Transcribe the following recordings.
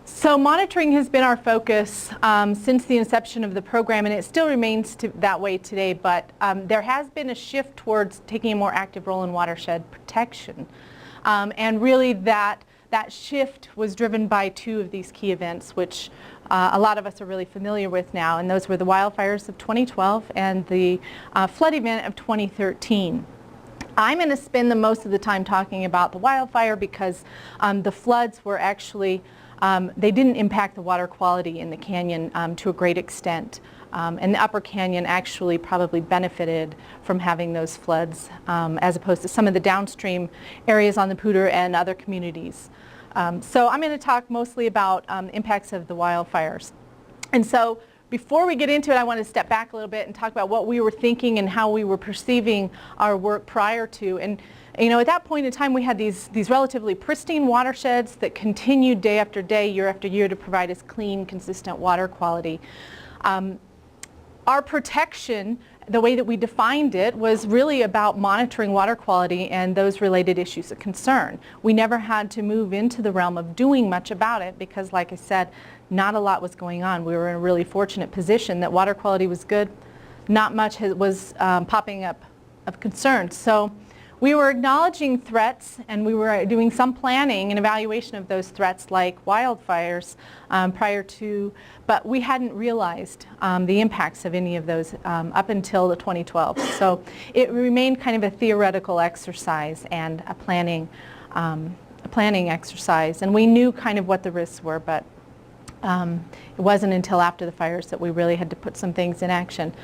So monitoring has been our focus since the inception of the program, and it still remains that way today, but there has been a shift towards taking a more active role in watershed protection. And really that shift was driven by two of these key events, which a lot of us are really familiar with now, and those were the wildfires of 2012 and the flood event of 2013. I'm going to spend the most of the time talking about the wildfire because the floods were actually they didn't impact the water quality in the canyon to a great extent. And the upper canyon actually probably benefited from having those floods as opposed to some of the downstream areas on the Poudre and other communities. So I'm going to talk mostly about impacts of the wildfires. And so before we get into it, I want to step back a little bit and talk about what we were thinking and how we were perceiving our work prior to. And you know, at that point in time, we had these relatively pristine watersheds that continued day after day, year after year to provide us clean, consistent water quality. Our protection, the way that we defined it, was really about monitoring water quality and those related issues of concern. We never had to move into the realm of doing much about it because, like I said, not a lot was going on. We were in a really fortunate position that water quality was good. Not much was popping up of concern. So we were acknowledging threats, and we were doing some planning and evaluation of those threats like wildfires prior to, but we hadn't realized the impacts of any of those up until the 2012. So it remained kind of a theoretical exercise and a planning exercise, and we knew kind of what the risks were, but it wasn't until after the fires that we really had to put some things in action.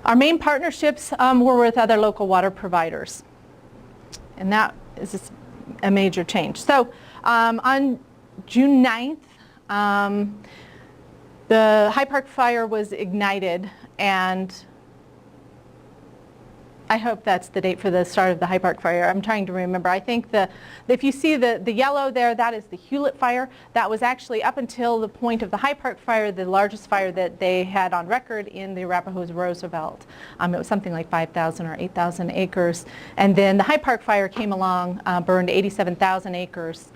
Our main partnerships were with other local water providers. And that is a major change. So on June 9th, the High Park fire was ignited, and I hope that's the date for the start of the High Park fire. I'm trying to remember. I think if you see the yellow there, that is the Hewlett fire. That was actually up until the point of the High Park fire, the largest fire that they had on record in the Arapahoe's Roosevelt. It was something like 5,000 or 8,000 acres. And then the High Park fire came along, burned 87,000 acres,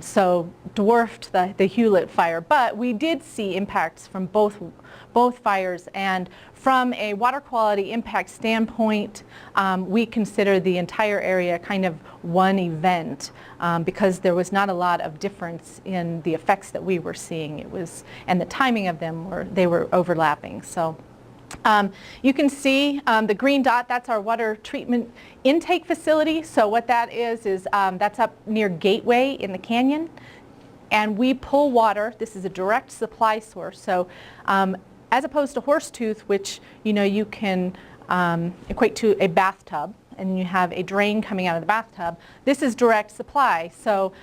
so dwarfed the Hewlett fire. But we did see impacts from both fires, and from a water quality impact standpoint, we consider the entire area kind of one event because there was not a lot of difference in the effects that we were seeing. And the timing of them they were overlapping. So you can see the green dot, that's our water treatment intake facility. So what that is that's up near Gateway in the canyon, and we pull water. This is a direct supply source. So as opposed to Horsetooth, which you can equate to a bathtub, and you have a drain coming out of the bathtub, this is direct supply. So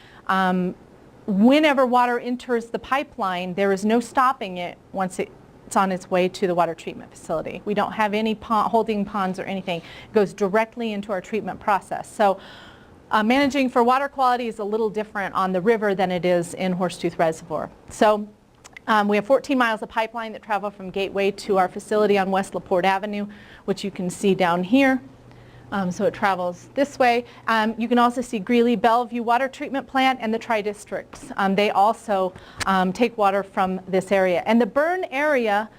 whenever water enters the pipeline, there is no stopping it once it's on its way to the water treatment facility. We don't have any holding ponds or anything. It goes directly into our treatment process. So managing for water quality is a little different on the river than it is in Horsetooth Reservoir. So we have 14 miles of pipeline that travel from Gateway to our facility on West LaPorte Avenue, which you can see down here. So it travels this way. You can also see Greeley Bellevue Water Treatment Plant and the Tri-Districts. They also take water from this area. And the burn area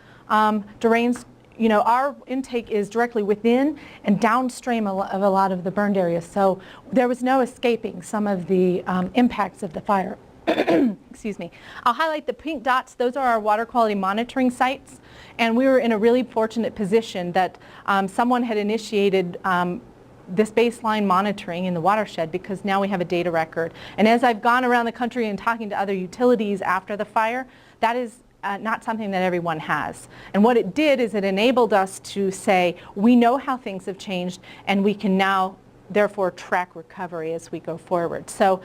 drains, our intake is directly within and downstream of a lot of the burned areas. So there was no escaping some of the impacts of the fire. Excuse me. I'll highlight the pink dots. Those are our water quality monitoring sites, and we were in a really fortunate position that someone had initiated this baseline monitoring in the watershed, because now we have a data record. And as I've gone around the country and talking to other utilities after the fire, that is not something that everyone has. And what it did is it enabled us to say, we know how things have changed, and we can now therefore track recovery as we go forward. So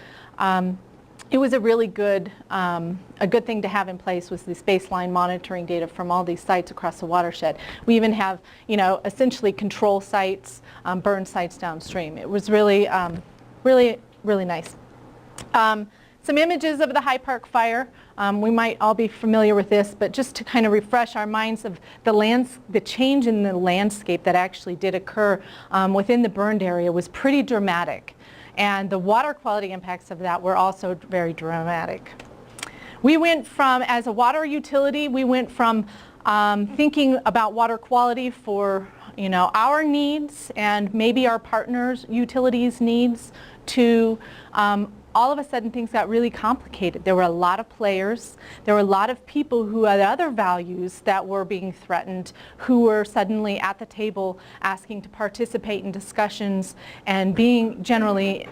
it was a really good thing to have in place, was this baseline monitoring data from all these sites across the watershed. We even have, essentially control sites, burn sites downstream. It was really, really nice. Some images of the High Park fire. We might all be familiar with this, but just to kind of refresh our minds of the change in the landscape that actually did occur within the burned area was pretty dramatic. And the water quality impacts of that were also very dramatic. We went from, as a water utility, we went from thinking about water quality for our needs and maybe our partners' utilities' needs to all of a sudden things got really complicated. There were a lot of players. There were a lot of people who had other values that were being threatened, who were suddenly at the table asking to participate in discussions and being generally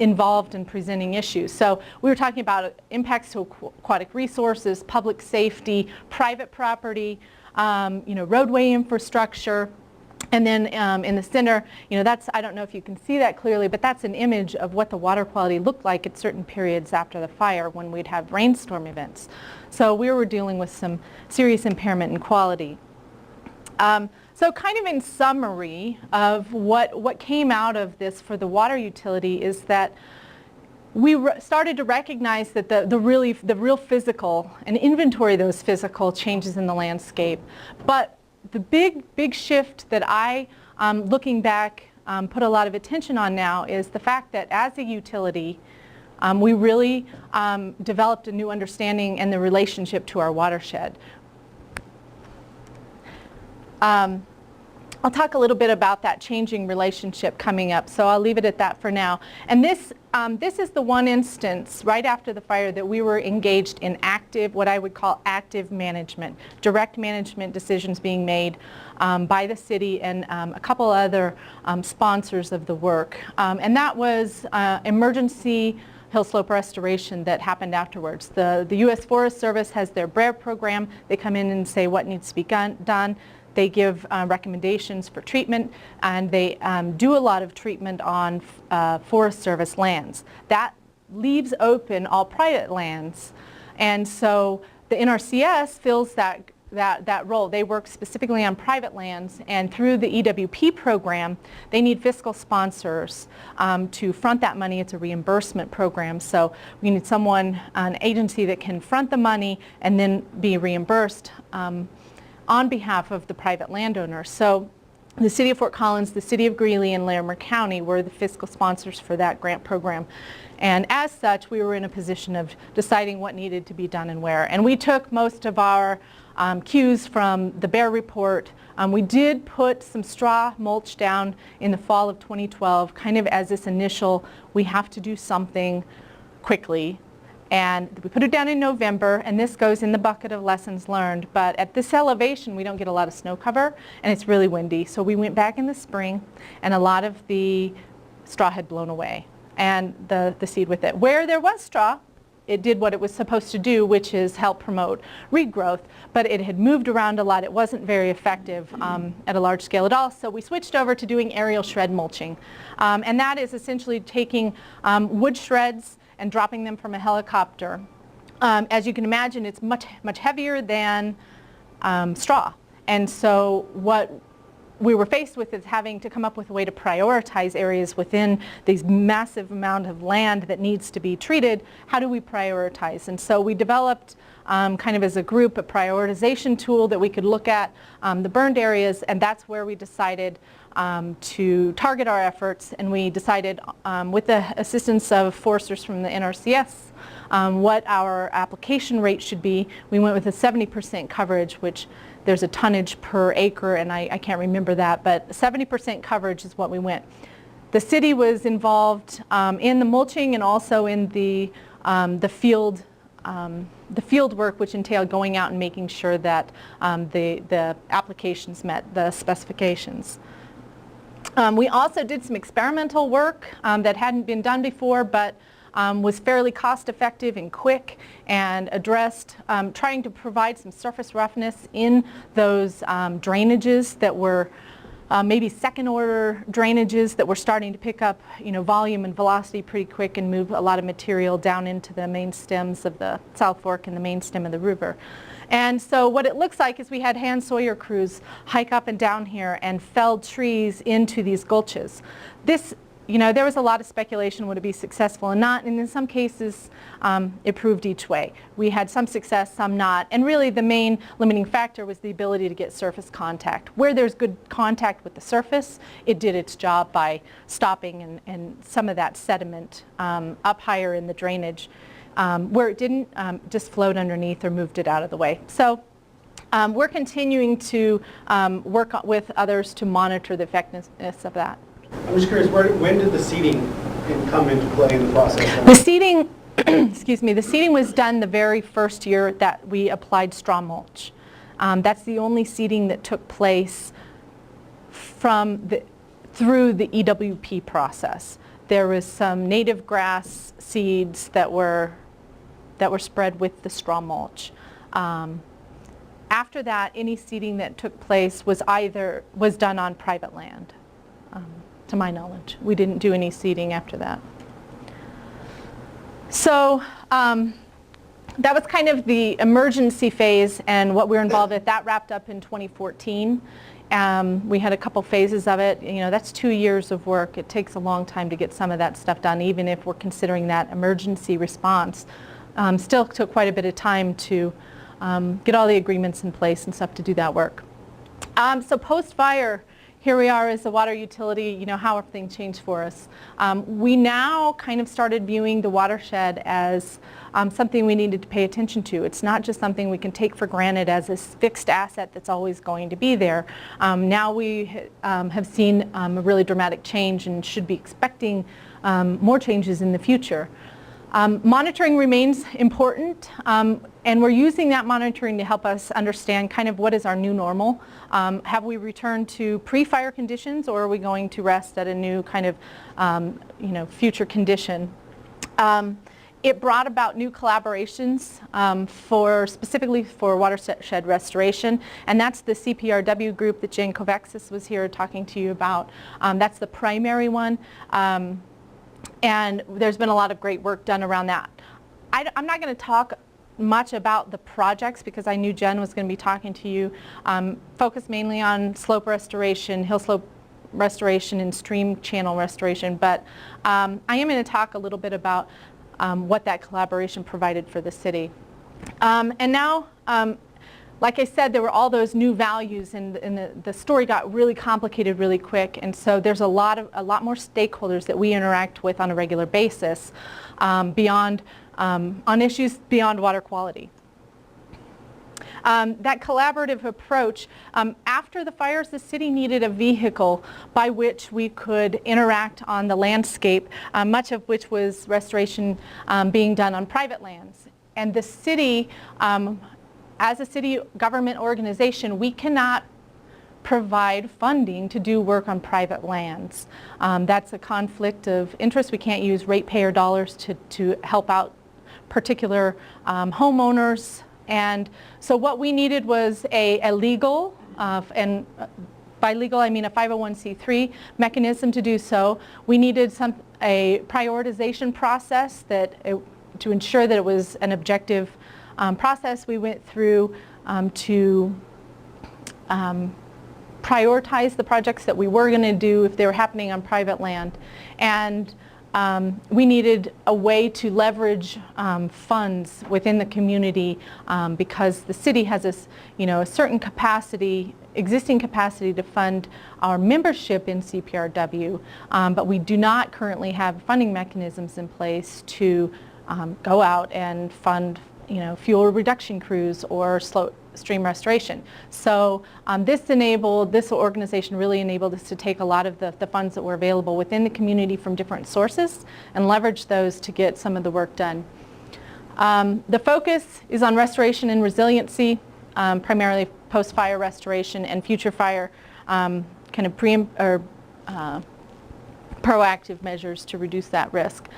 involved in presenting issues. So we were talking about impacts to aquatic resources, public safety, private property, roadway infrastructure. And then in the center, that's, I don't know if you can see that clearly, but that's an image of what the water quality looked like at certain periods after the fire when we'd have rainstorm events. So we were dealing with some serious impairment in quality. So kind of in summary of what came out of this for the water utility is that we started to recognize that the real physical and inventory those physical changes in the landscape. But the big shift that I, looking back, put a lot of attention on now is the fact that as a utility, we really developed a new understanding and the relationship to our watershed. I'll talk a little bit about that changing relationship coming up, so I'll leave it at that for now. And this is the one instance right after the fire that we were engaged in what I would call active management, direct management decisions being made by the city and a couple other sponsors of the work. And that was emergency hill slope restoration that happened afterwards. The U.S. Forest Service has their BRER program. They come in and say what needs to be done. They give recommendations for treatment, and they do a lot of treatment on Forest Service lands. That leaves open all private lands, and so the NRCS fills that role. They work specifically on private lands, and through the EWP program, they need fiscal sponsors to front that money. It's a reimbursement program, so we need an agency that can front the money and then be reimbursed on behalf of the private landowner. So the City of Fort Collins, the City of Greeley, and Larimer County were the fiscal sponsors for that grant program. And as such, we were in a position of deciding what needed to be done and where. And we took most of our cues from the BEAR report. We did put some straw mulch down in the fall of 2012, kind of as this initial, we have to do something quickly. And we put it down in November, and this goes in the bucket of lessons learned. But at this elevation, we don't get a lot of snow cover, and it's really windy. So we went back in the spring, and a lot of the straw had blown away, and the seed with it. Where there was straw, it did what it was supposed to do, which is help promote reed growth, but it had moved around a lot. It wasn't very effective at a large scale at all, so we switched over to doing aerial shred mulching. And that is essentially taking wood shreds and dropping them from a helicopter. As you can imagine, it's much heavier than straw. And so what we were faced with is having to come up with a way to prioritize areas within these massive amount of land that needs to be treated. How do we prioritize? And so we developed kind of as a group a prioritization tool that we could look at the burned areas, and that's where we decided to target our efforts, and we decided with the assistance of foresters from the NRCS what our application rate should be. We went with a 70% coverage, which there's a tonnage per acre, and I can't remember that, but 70% coverage is what we went. The city was involved in the mulching and also in the field work, which entailed going out and making sure that the applications met the specifications. We also did some experimental work that hadn't been done before, but was fairly cost effective and quick, and addressed trying to provide some surface roughness in those drainages that were maybe second order drainages that were starting to pick up volume and velocity pretty quick and move a lot of material down into the main stems of the South Fork and the main stem of the river. And so what it looks like is we had hand sawyer crews hike up and down here and fell trees into these gulches. This you know, there was a lot of speculation, would it be successful or not, and in some cases it proved each way. We had some success, some not, and really the main limiting factor was the ability to get surface contact. Where there's good contact with the surface, it did its job by stopping and some of that sediment up higher in the drainage. Where it didn't, just flowed underneath or moved it out of the way. So we're continuing to work with others to monitor the effectiveness of that. I'm just curious, when did the seeding come into play in the process? The seeding, excuse me, the seeding was done the very first year that we applied straw mulch. That's the only seeding that took place through the EWP process. There was some native grass seeds that were spread with the straw mulch. After that, any seeding that took place was done on private land. To my knowledge. We didn't do any seeding after that. So that was kind of the emergency phase and what we were involved with. That wrapped up in 2014. We had a couple phases of it. You know, that's 2 years of work. It takes a long time to get some of that stuff done, even if we're considering that emergency response. Still took quite a bit of time to get all the agreements in place and stuff to do that work. So post-fire, here we are as a water utility, you know, how everything changed for us. We now kind of started viewing the watershed as something we needed to pay attention to. It's not just something we can take for granted as a fixed asset that's always going to be there. Now we have seen a really dramatic change and should be expecting more changes in the future. Monitoring remains important, and we're using that monitoring to help us understand kind of what is our new normal. Have we returned to pre-fire conditions, or are we going to rest at a new kind of you know, future condition? It brought about new collaborations specifically for watershed restoration, and that's the CPRW group that Jane Kovexis was here talking to you about. That's the primary one. And there's been a lot of great work done around that. I'm not going to talk much about the projects because I knew Jen was going to be talking to you. Focus mainly on slope restoration, hill slope restoration, and stream channel restoration. But I am going to talk a little bit about what that collaboration provided for the city. And now, like I said, there were all those new values, and the story got really complicated really quick, and so there's a lot more stakeholders that we interact with on a regular basis on issues beyond water quality. That collaborative approach, after the fires, the city needed a vehicle by which we could interact on the landscape, much of which was restoration being done on private lands. And the city, as a city government organization, we cannot provide funding to do work on private lands. That's a conflict of interest. We can't use ratepayer dollars to help out particular homeowners. And so what we needed was a legal, and by legal I mean a 501c3 mechanism to do so. We needed a prioritization process to ensure that it was an objective process we went through to prioritize the projects that we were going to do if they were happening on private land. And we needed a way to leverage funds within the community because the city has this, you know, a certain capacity, existing capacity to fund our membership in CPRW, but we do not currently have funding mechanisms in place to go out and fund, you know, fuel reduction crews or stream restoration. So this organization really enabled us to take a lot of the funds that were available within the community from different sources and leverage those to get some of the work done. The focus is on restoration and resiliency, primarily post-fire restoration and future fire kind of proactive measures to reduce that risk.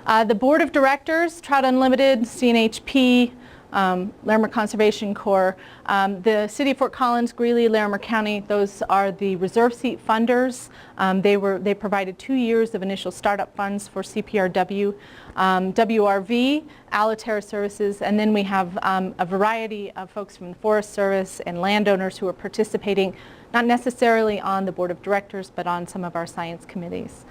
The Board of Directors, Trout Unlimited, CNHP, Larimer Conservation Corps, the City of Fort Collins, Greeley, Larimer County, those are the reserve seat funders. They provided 2 years of initial startup funds for CPRW, WRV, Alaterra Services, and then we have a variety of folks from the Forest Service and landowners who are participating, not necessarily on the Board of Directors, but on some of our science committees.